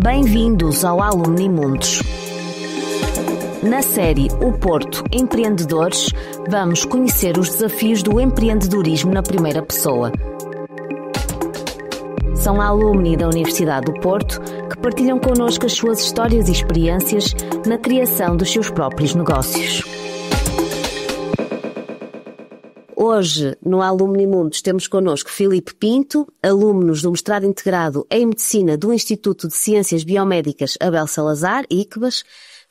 Bem-vindos ao Alumni Mundos. Na série O Porto Empreendedores, vamos conhecer os desafios do empreendedorismo na primeira pessoa. São alumni da Universidade do Porto que partilham connosco as suas histórias e experiências na criação dos seus próprios negócios. Hoje, no Alumni Mundos, temos connosco Filipe Pinto, alunos do mestrado integrado em Medicina do Instituto de Ciências Biomédicas Abel Salazar, ICBAS,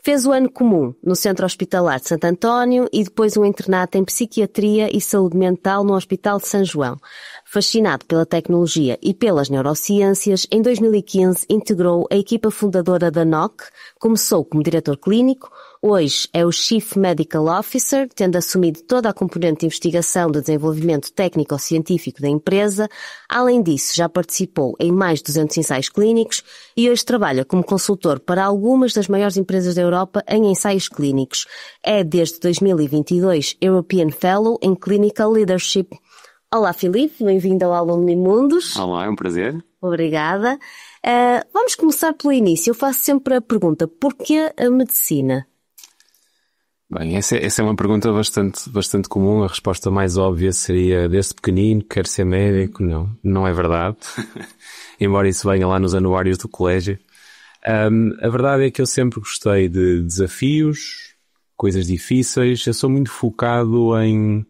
fez o ano comum no Centro Hospitalar de Santo António e depois um internato em Psiquiatria e Saúde Mental no Hospital de São João. Fascinado pela tecnologia e pelas neurociências, em 2015 integrou a equipa fundadora da NOC, começou como diretor clínico, hoje é o Chief Medical Officer, tendo assumido toda a componente de investigação de desenvolvimento técnico-científico da empresa. Além disso, já participou em mais de 200 ensaios clínicos e hoje trabalha como consultor para algumas das maiores empresas da Europa em ensaios clínicos. É desde 2022 European Fellow em Clinical Leadership. Olá Filipe, bem-vindo ao Alumni Mundos. Olá, é um prazer. Obrigada. Vamos começar pelo início. Eu faço sempre a pergunta, porquê a medicina? Bem, essa é uma pergunta bastante comum. A resposta mais óbvia seria, desde pequenino, quero ser médico. Não é verdade. Embora isso venha lá nos anuários do colégio. A verdade é que eu sempre gostei de desafios, coisas difíceis. Eu sou muito focado em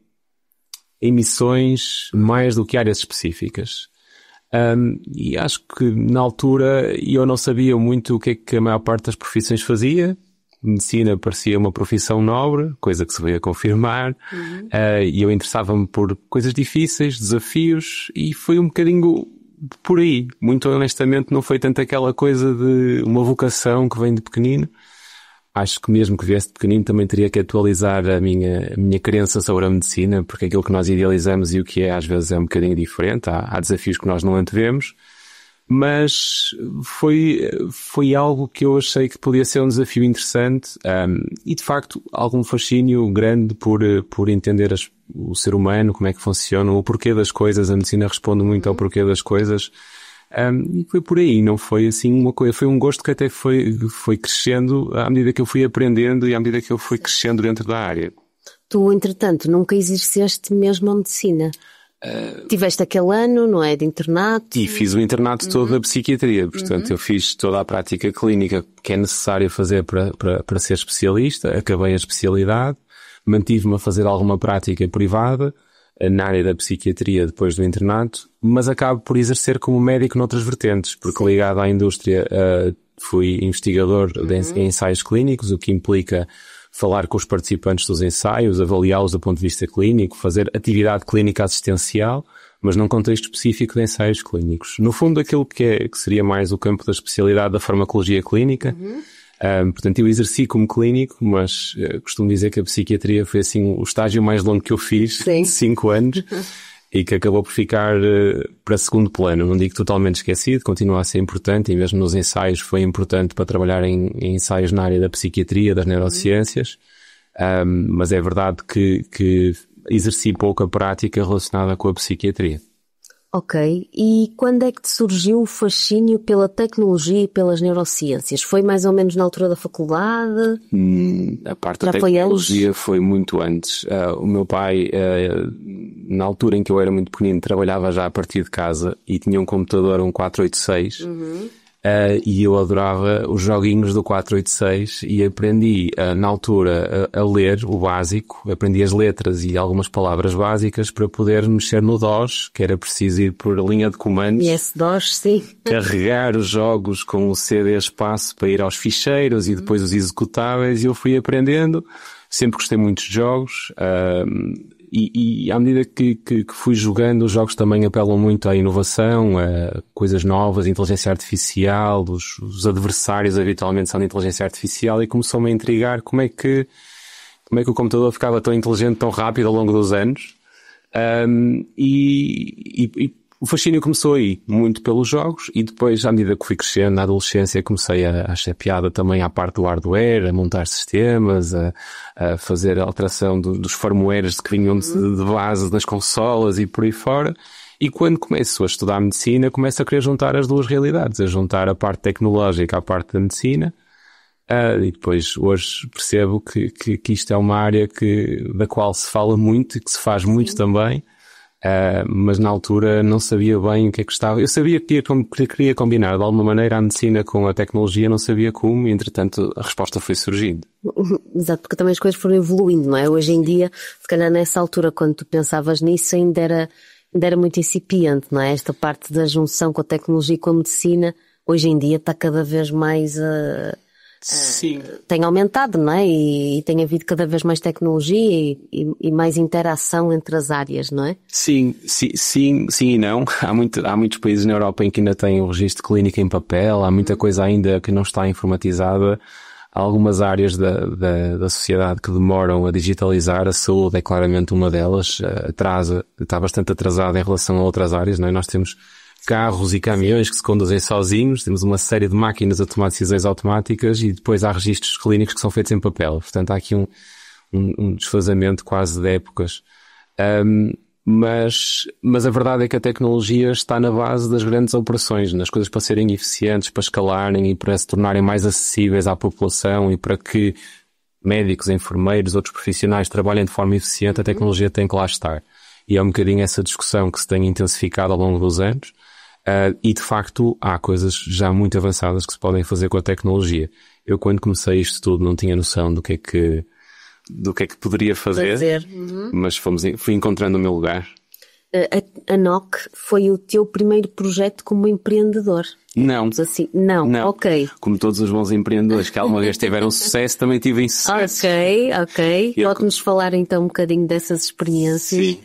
missões mais do que áreas específicas. E acho que na altura eu não sabia muito o que é que a maior parte das profissões fazia. Medicina parecia uma profissão nobre, coisa que se veio a confirmar. E eu interessava-me por coisas difíceis, desafios, e foi um bocadinho por aí. Muito honestamente, não foi tanto aquela coisa de uma vocação que vem de pequenino. Acho que mesmo que viesse de pequenino também teria que atualizar a minha crença sobre a medicina, porque aquilo que nós idealizamos e o que é às vezes é um bocadinho diferente. Há desafios que nós não antevemos, mas foi algo que eu achei que podia ser um desafio interessante, e de facto algum fascínio grande por entender o ser humano, como é que funciona, o porquê das coisas. A medicina responde muito ao porquê das coisas. E foi por aí, não foi assim uma coisa, foi um gosto que até foi crescendo à medida que eu fui aprendendo e à medida que eu fui crescendo dentro da área. Tu, entretanto, nunca exerceste mesmo a medicina? Tiveste aquele ano, não é, de internato? E fiz o internato todo da psiquiatria, portanto eu fiz toda a prática clínica que é necessária fazer para ser especialista, acabei a especialidade, mantive-me a fazer alguma prática privada na área da psiquiatria depois do internato, mas acabo por exercer como médico noutras vertentes, porque ligado à indústria fui investigador de ensaios clínicos, o que implica falar com os participantes dos ensaios, avaliá-los do ponto de vista clínico, fazer atividade clínica assistencial, mas num contexto específico de ensaios clínicos. No fundo, aquilo que seria mais o campo da especialidade da farmacologia clínica. Portanto, eu exerci como clínico, mas costumo dizer que a psiquiatria foi assim o estágio mais longo que eu fiz, de 5 anos, e que acabou por ficar para segundo plano. Não digo totalmente esquecido, continua a ser importante, e mesmo nos ensaios foi importante para trabalhar em ensaios na área da psiquiatria, das neurociências, mas é verdade que exerci pouca prática relacionada com a psiquiatria. Ok, e quando é que te surgiu o fascínio pela tecnologia e pelas neurociências? Foi mais ou menos na altura da faculdade? A parte da tecnologia foi muito antes. O meu pai, na altura em que eu era muito pequenino, trabalhava já a partir de casa e tinha um computador, um 486, e eu adorava os joguinhos do 486 e aprendi, na altura, a ler o básico, aprendi as letras e algumas palavras básicas para poder mexer no DOS, que era preciso ir por linha de comandos. DOS, sim. Carregar os jogos com o CD espaço para ir aos ficheiros e depois os executáveis, e eu fui aprendendo. Sempre gostei muito de jogos, e à medida que fui jogando, os jogos também apelam muito à inovação, a coisas novas, inteligência artificial, os adversários habitualmente são de inteligência artificial, e começou-me a intrigar como é que o computador ficava tão inteligente tão rápido ao longo dos anos. E o fascínio começou aí, muito pelos jogos, e depois, à medida que fui crescendo, na adolescência, comecei a achar piada também à parte do hardware, a montar sistemas, a fazer a alteração dos firmwares que vinham de base das consolas e por aí fora. E quando começo a estudar medicina, começo a querer juntar as duas realidades, a juntar a parte tecnológica à parte da medicina. E depois hoje percebo que isto é uma área da qual se fala muito e que se faz muito também. Mas na altura não sabia bem o que é que estava. Eu sabia que queria combinar de alguma maneira a medicina com a tecnologia, não sabia como, e entretanto a resposta foi surgindo. Exato, porque também as coisas foram evoluindo, não é? Hoje em dia, se calhar nessa altura, quando tu pensavas nisso, ainda era muito incipiente, não é? Esta parte da junção com a tecnologia e com a medicina, hoje em dia está cada vez mais... Sim. Tem aumentado, não é? E tem havido cada vez mais tecnologia e mais interação entre as áreas, não é? Sim e não. Há muitos países na Europa em que ainda têm o registro clínico em papel, há muita coisa ainda que não está informatizada. Há algumas áreas da sociedade que demoram a digitalizar, a saúde é claramente uma delas, está bastante atrasada em relação a outras áreas, não é? Nós temos carros e caminhões que se conduzem sozinhos, temos uma série de máquinas a tomar decisões automáticas e depois há registros clínicos que são feitos em papel. Portanto, há aqui um desfazamento quase de épocas. Mas a verdade é que a tecnologia está na base das grandes operações, nas coisas para serem eficientes, para escalarem e para se tornarem mais acessíveis à população e para que médicos, enfermeiros, outros profissionais trabalhem de forma eficiente, a tecnologia tem que lá estar. E é um bocadinho essa discussão que se tem intensificado ao longo dos anos. E de facto há coisas já muito avançadas que se podem fazer com a tecnologia. Eu quando comecei isto tudo não tinha noção do que é que poderia fazer. Mas fui encontrando o meu lugar. A NOC foi o teu primeiro projeto como empreendedor? Não. Assim, não. Ok. Como todos os bons empreendedores que alguma vez tiveram sucesso, também tive insucesso. Ok. Pode-nos falar então um bocadinho dessas experiências? Sim.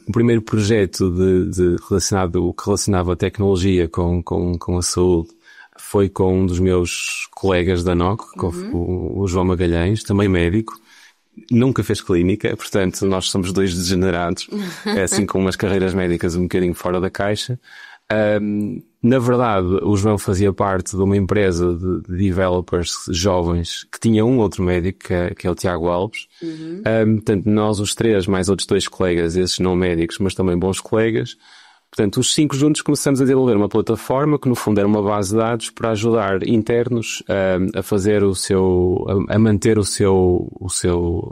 O primeiro projeto que relacionava a tecnologia com a saúde foi com um dos meus colegas da NOC, o João Magalhães, também médico. Nunca fez clínica, portanto nós somos dois degenerados, assim com umas carreiras médicas um bocadinho fora da caixa. Na verdade, o João fazia parte de uma empresa de developers jovens que tinha um outro médico, que é o Tiago Alves. Portanto, nós os três, mais outros dois colegas, esses não médicos, mas também bons colegas. Portanto, os 5 juntos começamos a desenvolver uma plataforma que no fundo era uma base de dados para ajudar internos a fazer a manter as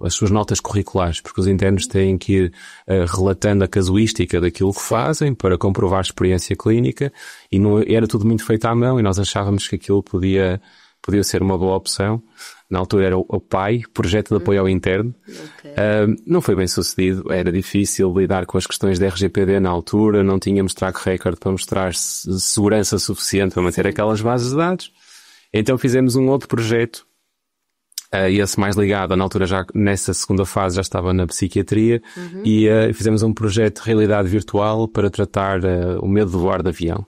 suas notas curriculares, porque os internos têm que ir relatando a casuística daquilo que fazem para comprovar a experiência clínica e era tudo muito feito à mão e nós achávamos que aquilo podia ser uma boa opção. Na altura era o PAI, Projeto de Apoio ao Interno. Okay. Não foi bem sucedido, era difícil lidar com as questões da RGPD na altura, não tínhamos track record para mostrar segurança suficiente para manter aquelas bases de dados. Então fizemos um outro projeto, esse mais ligado, na altura já nessa segunda fase já estava na psiquiatria, e fizemos um projeto de realidade virtual para tratar o medo de voar de avião.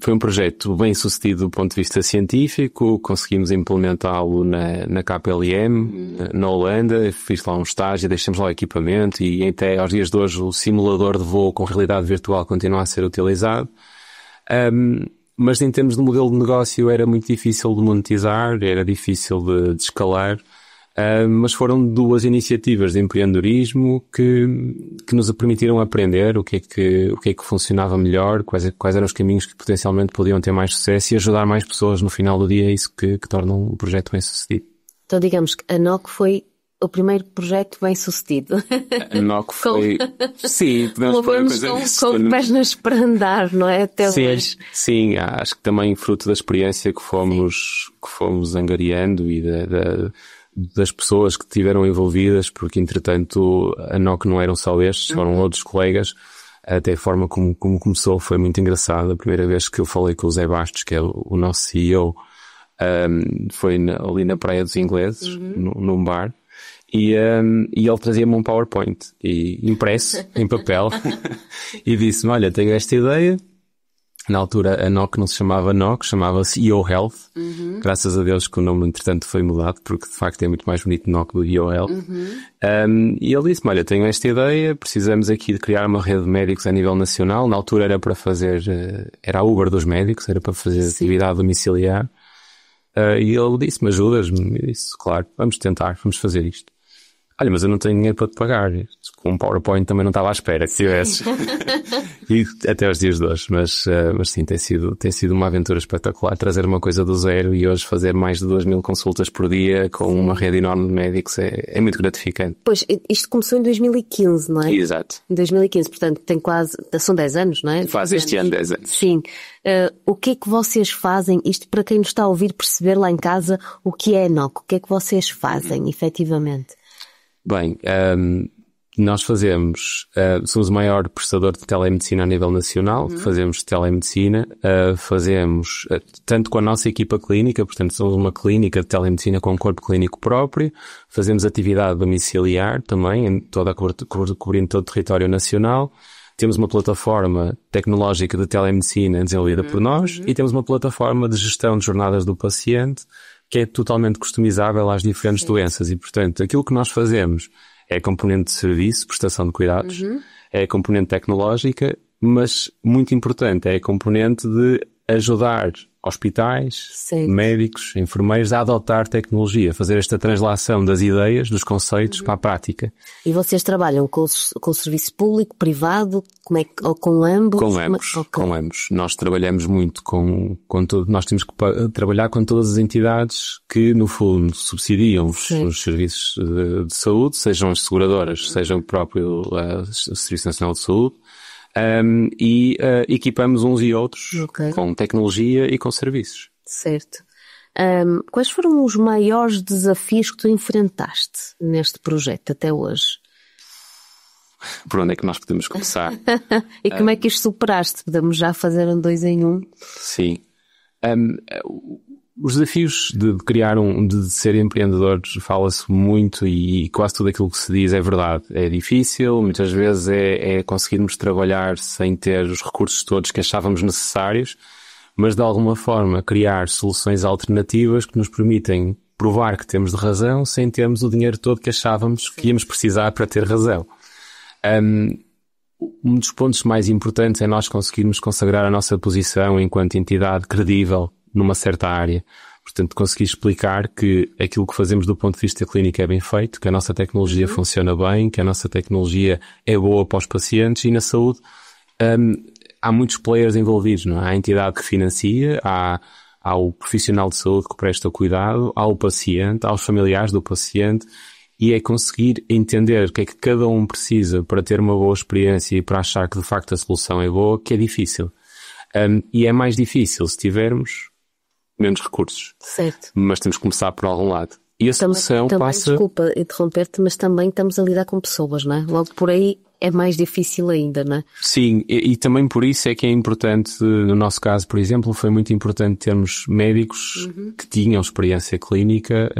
Foi um projeto bem sucedido do ponto de vista científico, conseguimos implementá-lo na KPLM, na Holanda, fiz lá um estágio, deixamos lá o equipamento e até aos dias de hoje o simulador de voo com realidade virtual continua a ser utilizado. Mas em termos de modelo de negócio era muito difícil de monetizar, era difícil de escalar. Mas foram 2 iniciativas de empreendedorismo que nos permitiram aprender o que é que funcionava melhor, quais eram os caminhos que potencialmente podiam ter mais sucesso e ajudar mais pessoas no final do dia, isso que torna um projeto bem sucedido. Então digamos que a NOC foi o primeiro projeto bem sucedido. A NOC foi... Sim, podemos pôr a coisa nisso. Com pernas para andar, não é? Até hoje. Sim, acho que também fruto da experiência que fomos angariando e das pessoas que estiveram envolvidas, porque entretanto a NOC não eram só estes, foram outros colegas. Até a forma como começou foi muito engraçada. A primeira vez que eu falei com o Zé Bastos, que é o nosso CEO, foi ali na Praia dos Ingleses, num bar, e ele trazia-me um PowerPoint impresso em papel e disse-me, olha, tenho esta ideia. Na altura a NOC não se chamava NOC, chamava-se EO Health. Graças a Deus que o nome entretanto foi mudado, porque de facto é muito mais bonito NOC do EO Health. E ele disse-me, olha, tenho esta ideia, precisamos aqui de criar uma rede de médicos a nível nacional. Na altura era para fazer, era a Uber dos médicos, era para fazer atividade domiciliar. E ele disse-me, ajudas-me? Eu disse, claro, vamos tentar, vamos fazer isto. Olha, mas eu não tenho dinheiro para te pagar. Com um PowerPoint também não estava à espera que tivesses. E até os dias de hoje. Mas sim, tem sido uma aventura espetacular trazer uma coisa do zero e hoje fazer mais de 2.000 consultas por dia com uma rede enorme de médicos é muito gratificante. Pois, isto começou em 2015, não é? Exato. Em 2015, portanto, são 10 anos, não é? Faz este ano 10 anos. Sim. O que é que vocês fazem? Isto para quem nos está a ouvir perceber lá em casa o que é a ENOC. O que é que vocês fazem, efetivamente? Bem, nós somos o maior prestador de telemedicina a nível nacional, fazemos telemedicina, fazemos tanto com a nossa equipa clínica, portanto somos uma clínica de telemedicina com um corpo clínico próprio, fazemos atividade domiciliar também, cobrindo todo o território nacional, temos uma plataforma tecnológica de telemedicina desenvolvida por nós e temos uma plataforma de gestão de jornadas do paciente que é totalmente customizável às diferentes doenças e, portanto, aquilo que nós fazemos é a componente de serviço, prestação de cuidados, é a componente tecnológica, mas, muito importante, é a componente de ajudar hospitais, médicos, enfermeiros a adotar tecnologia, fazer esta translação das ideias, dos conceitos para a prática. E vocês trabalham com o serviço público, privado, ou com ambos? Com ambos. Nós trabalhamos muito com tudo. Nós temos que trabalhar com todas as entidades que, no fundo, subsidiam os serviços de saúde, sejam as seguradoras, seja o próprio Serviço Nacional de Saúde, e equipamos uns e outros com tecnologia e com serviços. Certo. Quais foram os maiores desafios que tu enfrentaste neste projeto até hoje? Por onde é que nós podemos começar? E como é que isto superaste? Podemos já fazer um 2 em 1? Sim. Os desafios de de ser empreendedor, fala-se muito e quase tudo aquilo que se diz é verdade. É difícil, muitas vezes é conseguirmos trabalhar sem ter os recursos todos que achávamos necessários, mas de alguma forma criar soluções alternativas que nos permitem provar que temos de razão sem termos o dinheiro todo que achávamos que íamos precisar para ter razão. Um dos pontos mais importantes é nós conseguirmos consagrar a nossa posição enquanto entidade credível numa certa área. Portanto, conseguir explicar que aquilo que fazemos do ponto de vista clínico é bem feito, que a nossa tecnologia funciona bem, que a nossa tecnologia é boa para os pacientes e na saúde há muitos players envolvidos, não é? Há a entidade que financia, há o profissional de saúde que presta o cuidado, há o paciente, há os familiares do paciente e é conseguir entender o que é que cada um precisa para ter uma boa experiência e para achar que de facto a solução é boa, que é difícil. E é mais difícil se tivermos menos recursos. Certo. Mas temos que começar por algum lado. E a solução passa... Desculpa interromper-te, mas também estamos a lidar com pessoas, não é? Logo por aí é mais difícil ainda, não é? Sim, e também por isso é que é importante, no nosso caso, por exemplo, foi muito importante termos médicos que tinham experiência clínica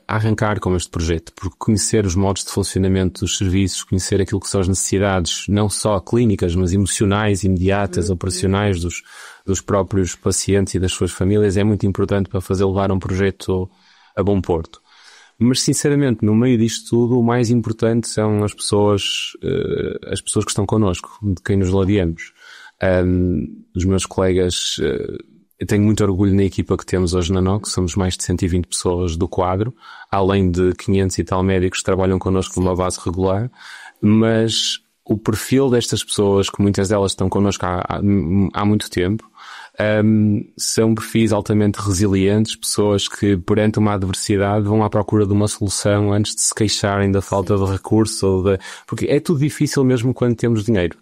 a arrancar com este projeto, porque conhecer os modos de funcionamento dos serviços, conhecer aquilo que são as necessidades, não só clínicas, mas emocionais, imediatas, operacionais dos próprios pacientes e das suas famílias, é muito importante para fazer levar um projeto a bom porto. Mas, sinceramente, no meio disto tudo, o mais importante são as pessoas que estão connosco, de quem nos ladeamos. Os meus colegas... Eu tenho muito orgulho na equipa que temos hoje na ENOC, somos mais de 120 pessoas do quadro, além de 500 e tal médicos que trabalham connosco numa base regular, mas o perfil destas pessoas, que muitas delas estão connosco há muito tempo, são perfis altamente resilientes, pessoas que perante uma adversidade vão à procura de uma solução antes de se queixarem da falta de recurso porque é tudo difícil mesmo quando temos dinheiro.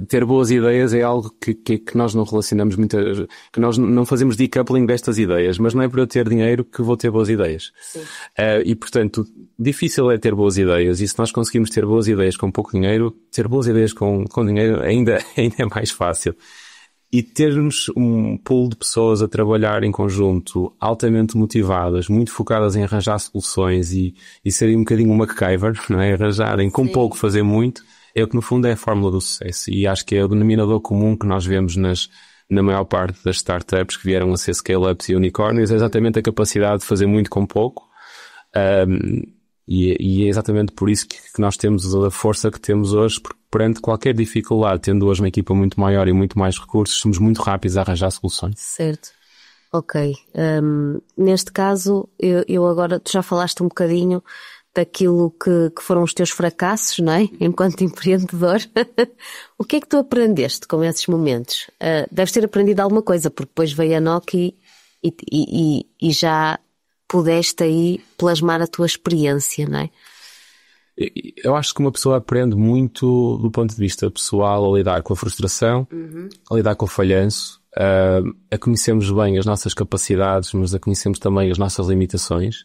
Ter boas ideias é algo que nós não relacionamos que nós não fazemos decoupling destas ideias, mas não é por eu ter dinheiro que vou ter boas ideias. E portanto, difícil é ter boas ideias, e se nós conseguimos ter boas ideias com pouco dinheiro, ter boas ideias com dinheiro ainda é mais fácil. E termos um pool de pessoas a trabalhar em conjunto, altamente motivadas, muito focadas em arranjar soluções e serem um bocadinho um MacGyver, não é? Arranjarem com pouco fazer muito, é o que no fundo é a fórmula do sucesso. E acho que é o denominador comum que nós vemos na maior parte das startups que vieram a ser scale-ups e unicórnios, é exatamente a capacidade de fazer muito com pouco. E é exatamente por isso que nós temos a força que temos hoje, porque perante qualquer dificuldade, tendo hoje uma equipa muito maior e muito mais recursos, somos muito rápidos a arranjar soluções. Certo. Ok. Neste caso, eu agora, tu já falaste um bocadinho daquilo que foram os teus fracassos, não é? Enquanto empreendedor. O que é que tu aprendeste com esses momentos? Deves ter aprendido alguma coisa, porque depois veio a NOC e já pudeste aí plasmar a tua experiência, não é? Eu acho que uma pessoa aprende muito do ponto de vista pessoal a lidar com a frustração, a lidar com o falhanço, a conhecermos bem as nossas capacidades, mas a conhecermos também as nossas limitações.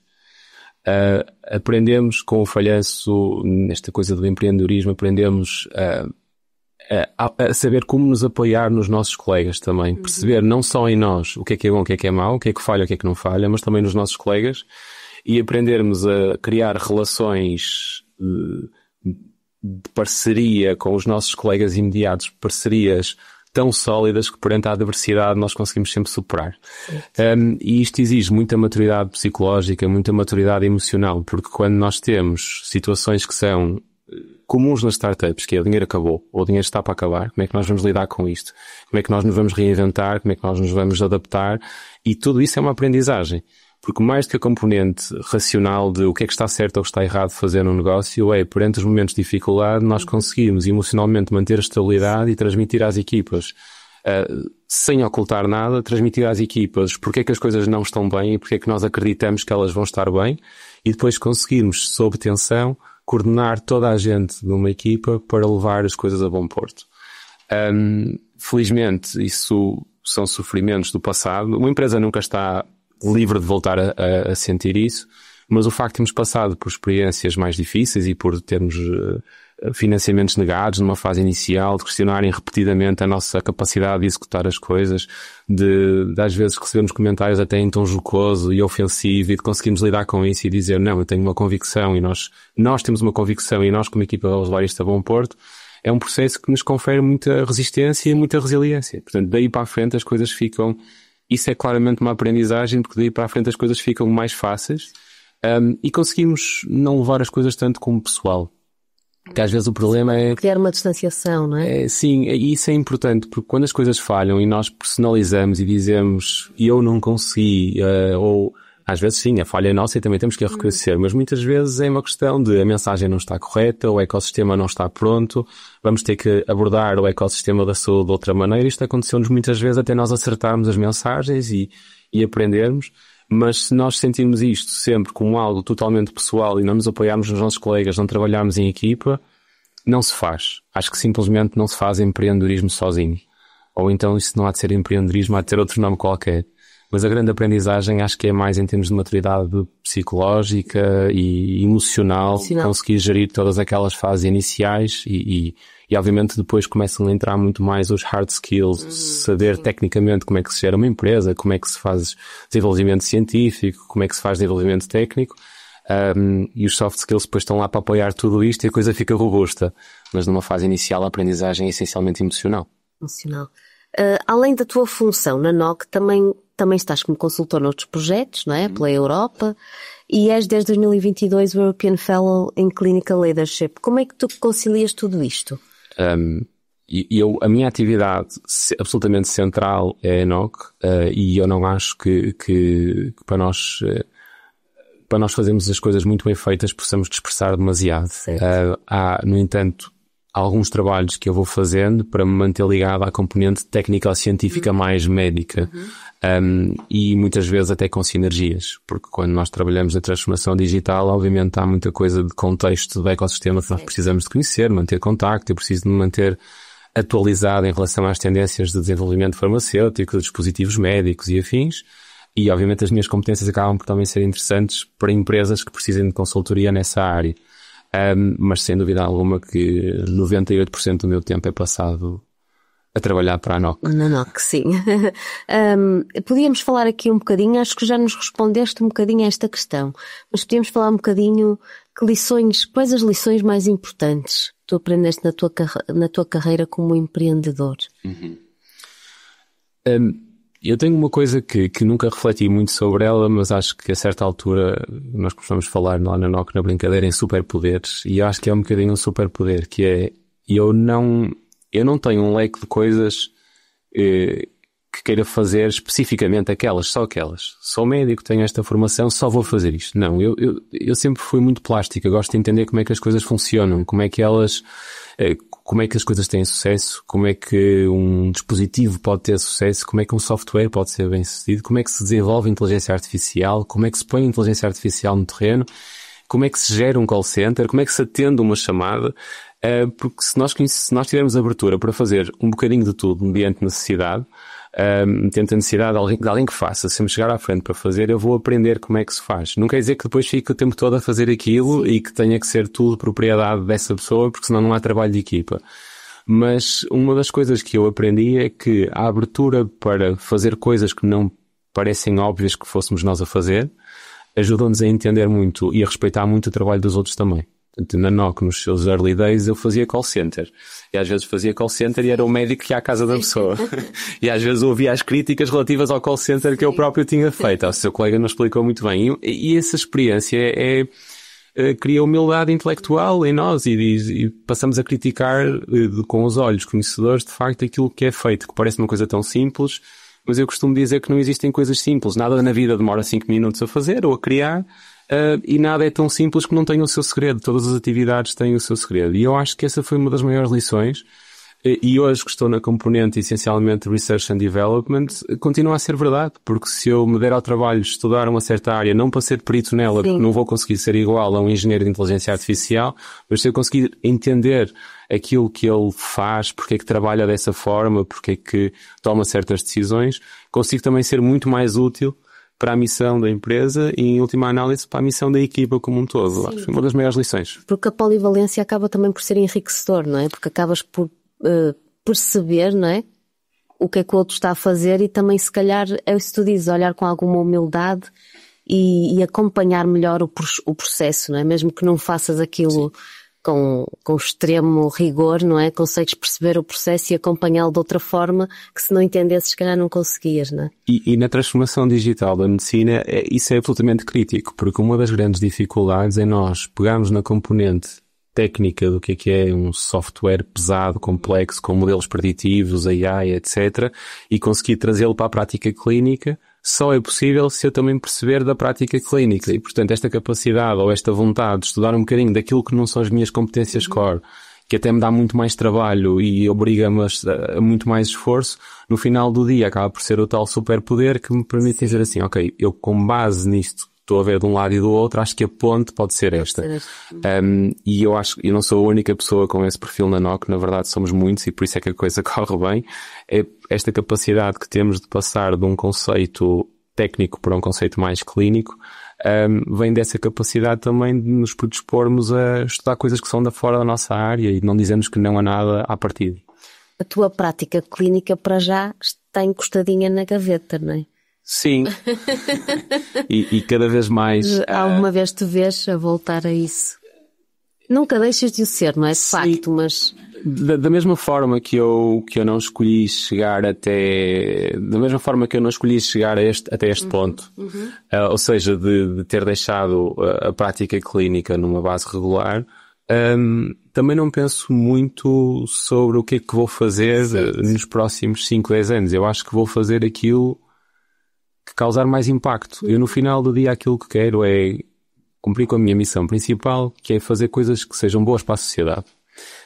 Aprendemos com o falhanço, nesta coisa do empreendedorismo, aprendemos a saber como nos apoiar nos nossos colegas também. Perceber não só em nós o que é bom, o que é mau, o que é que falha, o que é que não falha, mas também nos nossos colegas, e aprendermos a criar relações de parceria com os nossos colegas imediatos, parcerias tão sólidas que perante a adversidade nós conseguimos sempre superar. E isto exige muita maturidade psicológica, muita maturidade emocional, porque quando nós temos situações que são comuns nas startups, que é o dinheiro acabou, ou o dinheiro está para acabar, como é que nós vamos lidar com isto? Como é que nós nos vamos reinventar? Como é que nós nos vamos adaptar? E tudo isso é uma aprendizagem. Porque mais do que a componente racional de o que é que está certo ou o que está errado de fazer no negócio, perante os momentos de dificuldade, nós conseguimos emocionalmente manter a estabilidade e transmitir às equipas, sem ocultar nada, transmitir às equipas porque é que as coisas não estão bem e porque é que nós acreditamos que elas vão estar bem, e depois conseguirmos, sob tensão, coordenar toda a gente de uma equipa para levar as coisas a bom porto. Felizmente, isso são sofrimentos do passado. Uma empresa nunca está livre de voltar a sentir isso, mas o facto de termos passado por experiências mais difíceis e por termos financiamentos negados numa fase inicial, de questionarem repetidamente a nossa capacidade de executar as coisas, de às vezes recebermos comentários até em tom jocoso e ofensivo, e de conseguirmos lidar com isso e dizer, não, eu tenho uma convicção e nós temos uma convicção e nós como equipa vamos levar isto a bom porto, é um processo que nos confere muita resistência e muita resiliência. Portanto, daí para a frente as coisas ficam... Isso é claramente uma aprendizagem, porque daí para a frente as coisas ficam mais fáceis, e conseguimos não levar as coisas tanto como pessoal. Porque às vezes o problema é... Criar uma distanciação, não é? Sim, e isso é importante, porque quando as coisas falham e nós personalizamos e dizemos eu não consegui, ou às vezes sim, a falha é nossa e também temos que a reconhecer, mas muitas vezes é uma questão de a mensagem não está correta, o ecossistema não está pronto, vamos ter que abordar o ecossistema da saúde de outra maneira. Isto aconteceu-nos muitas vezes até nós acertarmos as mensagens e aprendermos, mas se nós sentirmos isto sempre como algo totalmente pessoal e não nos apoiarmos nos nossos colegas, não trabalharmos em equipa, não se faz. Acho que simplesmente não se faz empreendedorismo sozinho. Ou então isso não há de ser empreendedorismo, há de ter outro nome qualquer. Mas a grande aprendizagem acho que é mais em termos de maturidade psicológica e emocional, conseguir gerir todas aquelas fases iniciais e obviamente depois começam a entrar muito mais os hard skills, saber tecnicamente como é que se gera uma empresa, como é que se faz desenvolvimento científico, como é que se faz desenvolvimento técnico, e os soft skills depois estão lá para apoiar tudo isto e a coisa fica robusta. Mas numa fase inicial a aprendizagem é essencialmente emocional. Além da tua função na NOC, também estás como consultor noutros projetos, não é? Pela Europa, e és desde 2022 o European Fellow in Clinical Leadership. Como é que tu concilias tudo isto? A minha atividade absolutamente central é a NOC, e eu não acho que para nós fazermos as coisas muito bem feitas possamos dispersar demasiado. Há, no entanto, alguns trabalhos que eu vou fazendo para me manter ligado à componente técnico-científica mais médica, e muitas vezes até com sinergias, porque quando nós trabalhamos na transformação digital, obviamente há muita coisa de contexto do ecossistema que nós precisamos de conhecer, manter contacto. Eu preciso de me manter atualizado em relação às tendências de desenvolvimento farmacêutico, de dispositivos médicos e afins, e obviamente as minhas competências acabam por também ser interessantes para empresas que precisem de consultoria nessa área. Mas sem dúvida alguma que 98% do meu tempo é passado a trabalhar para a NOC. Na NOC, sim. Podíamos falar aqui um bocadinho, acho que já nos respondeste um bocadinho a esta questão, mas podíamos falar um bocadinho quais as lições mais importantes que tu aprendeste na tua carreira como empreendedor? Eu tenho uma coisa que nunca refleti muito sobre ela, mas acho que a certa altura nós costumamos falar lá na NOC, na brincadeira, em superpoderes, e acho que é um bocadinho um superpoder, que é eu não tenho um leque de coisas que que queira fazer especificamente aquelas, só aquelas. Sou médico, tenho esta formação, só vou fazer isto. Não, eu sempre fui muito plástico, eu gosto de entender como é que as coisas funcionam, como é que as coisas têm sucesso, como é que um dispositivo pode ter sucesso, como é que um software pode ser bem sucedido, como é que se desenvolve inteligência artificial, como é que se põe inteligência artificial no terreno, como é que se gera um call center, como é que se atende uma chamada, porque se nós tivermos abertura para fazer um bocadinho de tudo mediante necessidade, mediante a necessidade de alguém que faça, se me chegar à frente para fazer, eu vou aprender como é que se faz. Não quer dizer que depois fique o tempo todo a fazer aquilo e que tenha que ser tudo propriedade dessa pessoa, porque senão não há trabalho de equipa. Mas uma das coisas que eu aprendi é que a abertura para fazer coisas que não parecem óbvias que fôssemos nós a fazer, ajudou-nos a entender muito e a respeitar muito o trabalho dos outros também. Portanto, na NOC, nos seus early days, eu fazia call center. E às vezes fazia call center e era o médico que ia à casa da pessoa. E às vezes ouvia as críticas relativas ao call center que eu próprio tinha feito. O seu colega não explicou muito bem. E essa experiência cria humildade intelectual em nós e passamos a criticar com os olhos conhecedores, de facto, aquilo que é feito, que parece uma coisa tão simples. Mas eu costumo dizer que não existem coisas simples. Nada na vida demora 5 minutos a fazer ou a criar. E nada é tão simples que não tenha o seu segredo. Todas as atividades têm o seu segredo. E eu acho que essa foi uma das maiores lições. E hoje que estou na componente essencialmente Research and Development, continua a ser verdade. Porque se eu me der ao trabalho de estudar uma certa área, não para ser perito nela, porque não vou conseguir ser igual a um engenheiro de inteligência artificial, mas se eu conseguir entender aquilo que ele faz, porque é que trabalha dessa forma, porque é que toma certas decisões, consigo também ser muito mais útil para a missão da empresa e, em última análise, para a missão da equipa como um todo. Acho que foi uma das maiores lições. Porque a polivalência acaba também por ser enriquecedor, não é? Porque acabas por perceber, não é? O que é que o outro está a fazer e também, se calhar, é isso que tu dizes, olhar com alguma humildade e acompanhar melhor o processo, não é? Mesmo que não faças aquilo com extremo rigor, não é? Consegues perceber o processo e acompanhá-lo de outra forma que, se não entendesses, se calhar não conseguias, não é? E na transformação digital da medicina, isso é absolutamente crítico, porque uma das grandes dificuldades é nós pegarmos na componente técnica do que é um software pesado, complexo, com modelos preditivos, AI, etc., e conseguir trazê-lo para a prática clínica. Só é possível se eu também perceber da prática clínica. E, portanto, esta capacidade ou esta vontade de estudar um bocadinho daquilo que não são as minhas competências core, que até me dá muito mais trabalho e obriga-me a muito mais esforço, no final do dia acaba por ser o tal superpoder que me permite dizer assim, ok, eu com base nisto estou a ver de um lado e do outro, acho que a ponte pode ser esta. E eu não sou a única pessoa com esse perfil na NOC, na verdade somos muitos e por isso é que a coisa corre bem. É esta capacidade que temos de passar de um conceito técnico para um conceito mais clínico, vem dessa capacidade também de nos predispormos a estudar coisas que são da fora da nossa área e não dizemos que não há nada à partida. A tua prática clínica para já está encostadinha na gaveta, não é? Sim. e cada vez mais... Alguma vez te vês a voltar a isso? Nunca deixas de o ser, não é? De facto, mas... Da mesma forma que eu não escolhi chegar até... Da mesma forma que eu não escolhi chegar até este ponto. Ou seja, de ter deixado a prática clínica numa base regular, também não penso muito sobre o que é que vou fazer nos próximos 5, 10 anos. Eu acho que vou fazer aquilo que causar mais impacto. Eu, no final do dia, aquilo que quero é cumprir com a minha missão principal, que é fazer coisas que sejam boas para a sociedade.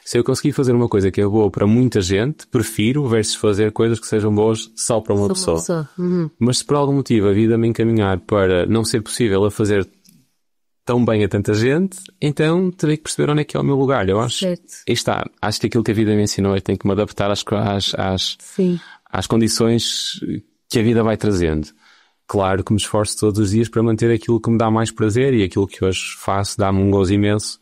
Se eu conseguir fazer uma coisa que é boa para muita gente, prefiro versus fazer coisas que sejam boas só para uma pessoa. Mas se por algum motivo a vida me encaminhar para não ser possível a fazer tão bem a tanta gente, então terei que perceber onde é que é o meu lugar. Eu acho, acho que aquilo que a vida me ensinou é que tenho que me adaptar às condições que a vida vai trazendo. Claro que me esforço todos os dias para manter aquilo que me dá mais prazer e aquilo que hoje faço dá-me um gozo imenso.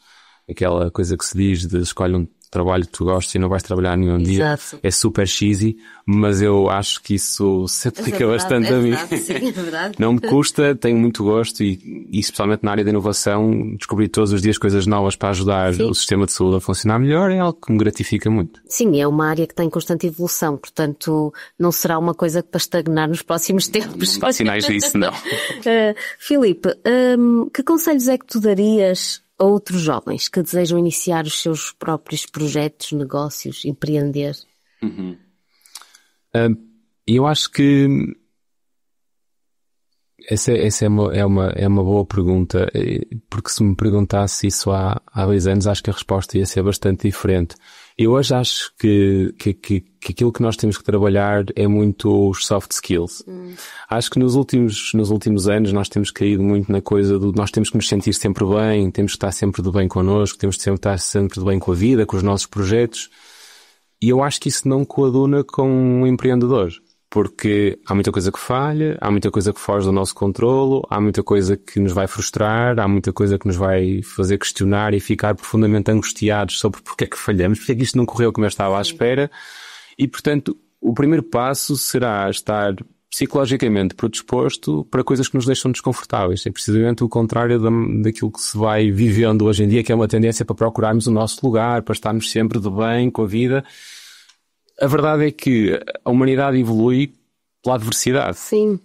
Aquela coisa que se diz de escolhe um trabalho que tu gostes e não vais trabalhar nenhum dia. É super cheesy, mas eu acho que isso se aplica bastante a mim. Sim, é verdade. Não me custa, tenho muito gosto e especialmente na área da inovação, descobrir todos os dias coisas novas para ajudar o sistema de saúde a funcionar melhor é algo que me gratifica muito. Sim, é uma área que tem constante evolução, portanto não será uma coisa para estagnar nos próximos tempos. Não há sinais disso, não. Filipe, que conselhos é que tu darias a outros jovens que desejam iniciar os seus próprios projetos, negócios, empreender? eu acho que essa é uma boa pergunta, porque se me perguntasse isso há 2 anos, acho que a resposta ia ser bastante diferente. Eu hoje acho que aquilo que nós temos que trabalhar é muito os soft skills. Acho que nos últimos anos nós temos caído muito na coisa do nós temos que nos sentir sempre bem, temos que estar sempre de bem connosco, temos que estar sempre de bem com a vida, com os nossos projetos. E eu acho que isso não coaduna com um empreendedor. Porque há muita coisa que falha, há muita coisa que foge do nosso controlo, há muita coisa que nos vai frustrar, há muita coisa que nos vai fazer questionar e ficar profundamente angustiados sobre porque é que falhamos, porque é que isto não correu como eu estava à espera. E, portanto, o primeiro passo será estar psicologicamente predisposto para coisas que nos deixam desconfortáveis. É precisamente o contrário daquilo que se vai vivendo hoje em dia, que é uma tendência para procurarmos o nosso lugar, para estarmos sempre de bem com a vida. A verdade é que a humanidade evolui pela adversidade. Sim.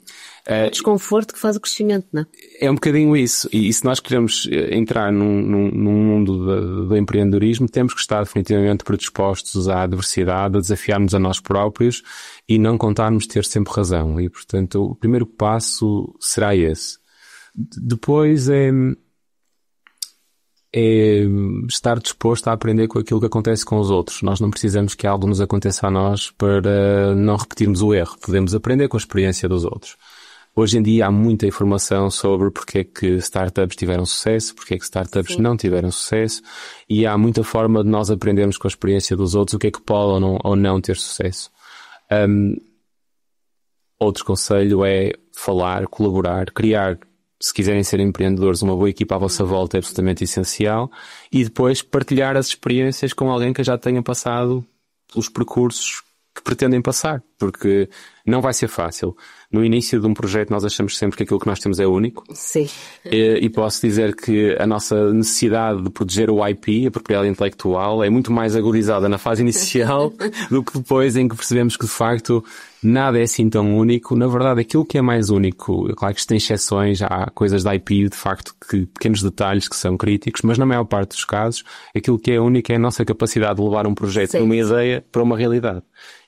O desconforto que faz o crescimento, não é? É um bocadinho isso. E se nós queremos entrar num mundo do empreendedorismo, temos que estar definitivamente predispostos à adversidade, a desafiar-nos a nós próprios e não contarmos ter sempre razão. E, portanto, o primeiro passo será esse. Depois é estar disposto a aprender com aquilo que acontece com os outros. Nós não precisamos que algo nos aconteça a nós para não repetirmos o erro. Podemos aprender com a experiência dos outros. Hoje em dia há muita informação sobre porque é que startups tiveram sucesso, porque é que startups não tiveram sucesso, e há muita forma de nós aprendermos com a experiência dos outros o que é que pode ou não ter sucesso. Outro conselho é falar, colaborar, criar. Se quiserem ser empreendedores, uma boa equipa à vossa volta é absolutamente essencial. E depois partilhar as experiências com alguém que já tenha passado pelos percursos que pretendem passar. Porque não vai ser fácil. No início de um projeto nós achamos sempre que aquilo que nós temos é único. Sim. E posso dizer que a nossa necessidade de proteger o IP, a propriedade intelectual, é muito mais agudizada na fase inicial do que depois em que percebemos que de facto nada é assim tão único. Na verdade, aquilo que é mais único, claro que isto tem exceções, há coisas da IP, de facto, que pequenos detalhes que são críticos, mas na maior parte dos casos, aquilo que é único é a nossa capacidade de levar um projeto de uma ideia para uma realidade.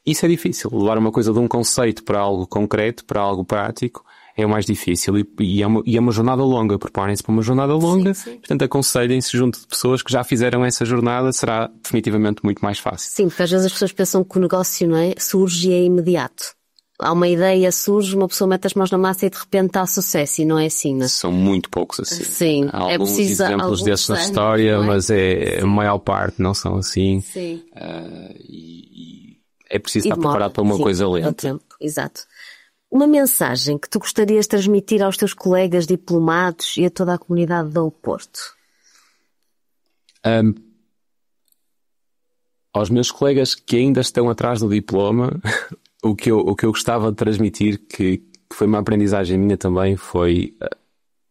Isso é difícil, levar uma coisa de um conceito para algo concreto, para algo prático, é o mais difícil e é uma jornada longa. Preparem-se para uma jornada longa, sim. Portanto aconselhem-se junto de pessoas que já fizeram essa jornada, será definitivamente muito mais fácil. Sim, porque às vezes as pessoas pensam que o negócio, não é, surge e é imediato. Há uma ideia, surge, uma pessoa mete as mãos na massa e de repente está sucesso e não é assim, não é? São muito poucos assim. Sim, há alguns exemplos desses na história, é? Mas a maior parte não são assim. Sim. É preciso estar preparado para uma coisa lenta. Tempo, exato. Uma mensagem que tu gostarias de transmitir aos teus colegas diplomados e a toda a comunidade do Porto? Aos meus colegas que ainda estão atrás do diploma, o que eu gostava de transmitir, que foi uma aprendizagem minha também, foi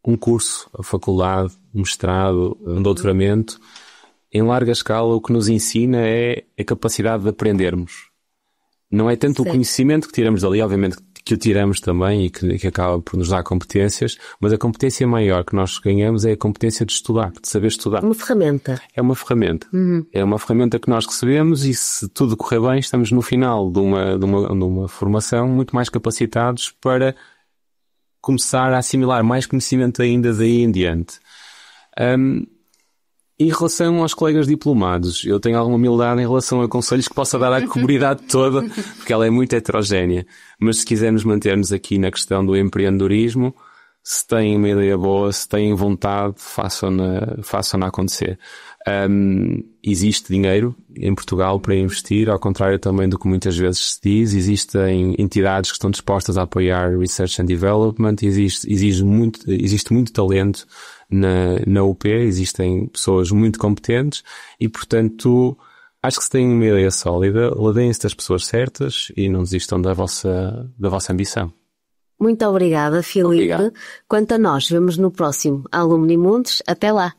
um curso, a faculdade, um mestrado, um doutoramento. Em larga escala, o que nos ensina é a capacidade de aprendermos. Não é tanto o conhecimento que tiramos dali, obviamente que o tiramos também e que acaba por nos dar competências, mas a competência maior que nós ganhamos é a competência de estudar, de saber estudar. Uma ferramenta. É uma ferramenta. É uma ferramenta que nós recebemos e se tudo correr bem, estamos no final de uma formação muito mais capacitados para começar a assimilar mais conhecimento ainda daí em diante. Em relação aos colegas diplomados, eu tenho alguma humildade em relação a conselhos que possa dar à comunidade toda, porque ela é muito heterogénea. Mas se quisermos manter-nos aqui na questão do empreendedorismo, se têm uma ideia boa, se têm vontade, façam-na acontecer. Existe dinheiro em Portugal para investir, ao contrário também do que muitas vezes se diz. Existem entidades que estão dispostas a apoiar Research and Development, existe muito talento na UP, existem pessoas muito competentes e, portanto, acho que se têm uma ideia sólida, ladeiem-se das pessoas certas e não desistam da vossa ambição. Muito obrigada, Filipe. Obrigado. Quanto a nós, vemos no próximo Alumni Mundos. Até lá!